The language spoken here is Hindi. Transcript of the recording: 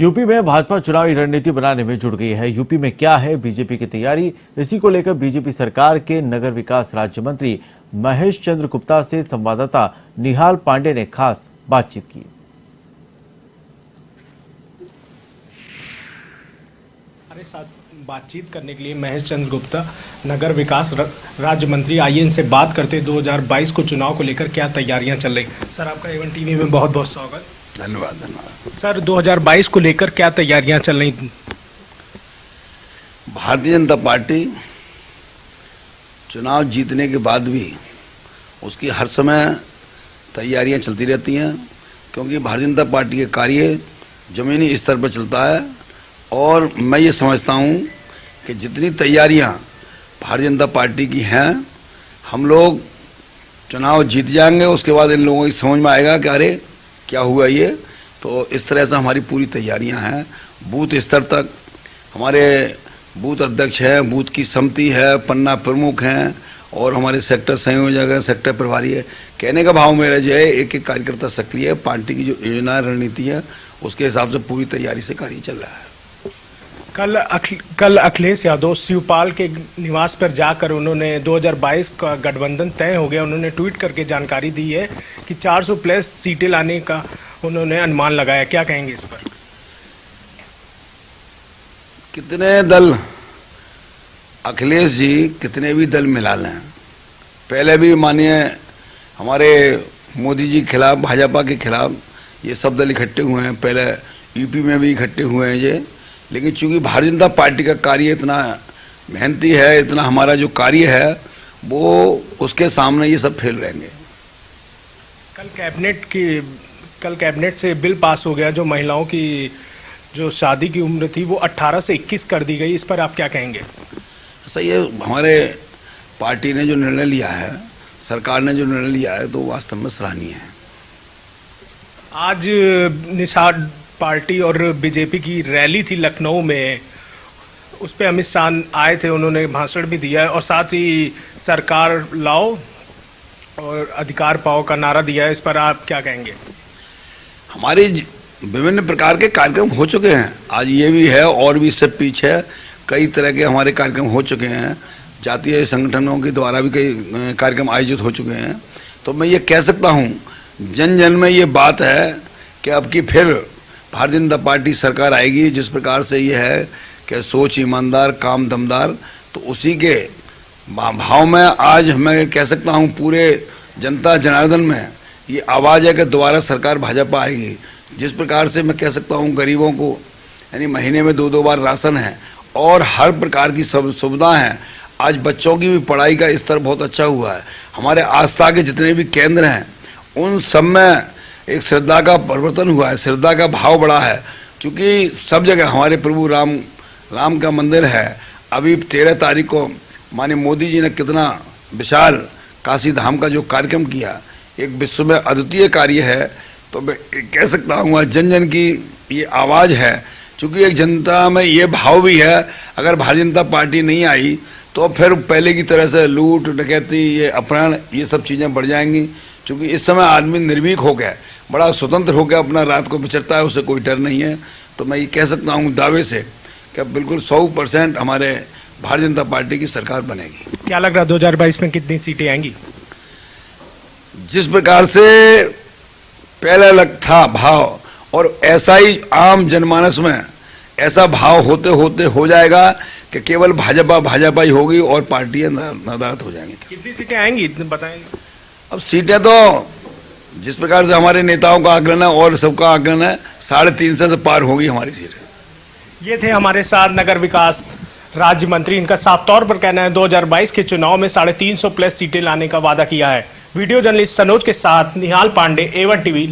यूपी में भाजपा चुनावी रणनीति बनाने में जुट गई है। यूपी में क्या है बीजेपी की तैयारी, इसी को लेकर बीजेपी सरकार के नगर विकास राज्य मंत्री महेश चंद्र गुप्ता से संवाददाता निहाल पांडे ने खास बातचीत की। हमारे साथ बातचीत करने के लिए महेश चंद्र गुप्ता, नगर विकास राज्य मंत्री, आइए इनसे बात करते 2022 को चुनाव को लेकर क्या तैयारियां चल रही। सर, आपका एवन टीवी में बहुत बहुत स्वागत। धन्यवाद धन्यवाद। सर, 2022 को लेकर क्या तैयारियां चल रही? भारतीय जनता पार्टी चुनाव जीतने के बाद भी उसकी हर समय तैयारियां चलती रहती हैं, क्योंकि भारतीय जनता पार्टी के कार्य जमीनी स्तर पर चलता है। और मैं ये समझता हूँ कि जितनी तैयारियां भारतीय जनता पार्टी की हैं, हम लोग चुनाव जीत जाएंगे, उसके बाद इन लोगों की समझ में आएगा कि अरे क्या हुआ ये। तो इस तरह से हमारी पूरी तैयारियां हैं। बूथ स्तर तक हमारे बूथ अध्यक्ष हैं, बूथ की समिति है, पन्ना प्रमुख हैं और हमारे सेक्टर संयोजक हैं, सेक्टर प्रभारी है। कहने का भाव मेरा जो है, एक एक कार्यकर्ता सक्रिय है। पार्टी की जो योजना रणनीति है उसके हिसाब से पूरी तैयारी से कार्य चल रहा है। कल अखिलेश यादव शिवपाल के निवास पर जाकर उन्होंने 2022 का गठबंधन तय हो गया, उन्होंने ट्वीट करके जानकारी दी है कि 400 प्लस सीटें लाने का उन्होंने अनुमान लगाया। क्या कहेंगे इस पर? कितने दल अखिलेश जी कितने भी दल मिला लें, पहले भी मानिए हमारे मोदी जी के खिलाफ, भाजपा के खिलाफ ये सब दल इकट्ठे हुए हैं, पहले यूपी में भी इकट्ठे हुए हैं ये। लेकिन चूंकि भारतीय जनता पार्टी का कार्य इतना मेहनती है, इतना हमारा जो कार्य है वो, उसके सामने ये सब फेल रहेंगे। कल कैबिनेट से बिल पास हो गया, जो महिलाओं की जो शादी की उम्र थी वो 18 से 21 कर दी गई। इस पर आप क्या कहेंगे? सही है, हमारे पार्टी ने जो निर्णय लिया है, सरकार ने जो निर्णय लिया है, तो वास्तव में सराहनीय है। आज निषाद पार्टी और बीजेपी की रैली थी लखनऊ में, उस पर अमित शाह आए थे, उन्होंने भाषण भी दिया है और साथ ही सरकार लाओ और अधिकार पाओ का नारा दिया है। इस पर आप क्या कहेंगे? हमारे विभिन्न प्रकार के कार्यक्रम हो चुके हैं, आज ये भी है और भी इससे पीछे कई तरह के हमारे कार्यक्रम हो चुके हैं। जातीय संगठनों के द्वारा भी कई कार्यक्रम आयोजित हो चुके हैं। तो मैं ये कह सकता हूँ, जन जन में ये बात है कि अब की फिर भारतीय जनता पार्टी सरकार आएगी, जिस प्रकार से ये है कि सोच ईमानदार, काम दमदार, तो उसी के भाव में आज मैं कह सकता हूँ पूरे जनता जनार्दन में ये आवाज़ है कि दोबारा सरकार भाजपा आएगी। जिस प्रकार से मैं कह सकता हूँ गरीबों को यानी महीने में 2-2 बार राशन है और हर प्रकार की सब सुविधा हैं। आज बच्चों की भी पढ़ाई का स्तर बहुत अच्छा हुआ है। हमारे आस्था के जितने भी केंद्र हैं उन सब में एक श्रद्धा का परिवर्तन हुआ है, श्रद्धा का भाव बढ़ा है। क्योंकि सब जगह हमारे प्रभु राम का मंदिर है। अभी 13 तारीख को माननीय मोदी जी ने कितना विशाल काशी धाम का जो कार्यक्रम किया, एक विश्व में अद्वितीय कार्य है। तो मैं कह सकता हूँ जन जन की ये आवाज़ है, क्योंकि एक जनता में ये भाव भी है, अगर भारतीय जनता पार्टी नहीं आई तो फिर पहले की तरह से लूट डकैती, ये अपहरण, ये सब चीज़ें बढ़ जाएंगी। क्योंकि इस समय आदमी निर्भीक हो गया, बड़ा स्वतंत्र हो गया, अपना रात को विचरता है, उसे कोई डर नहीं है। तो मैं ये कह सकता हूँ दावे से कि बिल्कुल 100% हमारे भारतीय जनता पार्टी की सरकार बनेगी। क्या लग रहा है 2022 में कितनी सीटें आएंगी? जिस प्रकार से पहले लग था भाव, और ऐसा ही आम जनमानस में ऐसा भाव होते होते हो जाएगा कि केवल भाजपा ही होगी और पार्टियां नदारत हो जाएंगी। कितनी सीटें आएंगी बताएंगे? अब सीटें तो जिस प्रकार से हमारे नेताओं का आकलन है और सबका आकलन है, 350 से पार होगी हमारी सीटें। ये थे हमारे साथ नगर विकास राज्य मंत्री। इनका साफ तौर पर कहना है 2022 के चुनाव में 350 प्लस सीटें लाने का वादा किया है। वीडियो जर्नलिस्ट सनोज के साथ निहाल पांडे, एवन टीवी।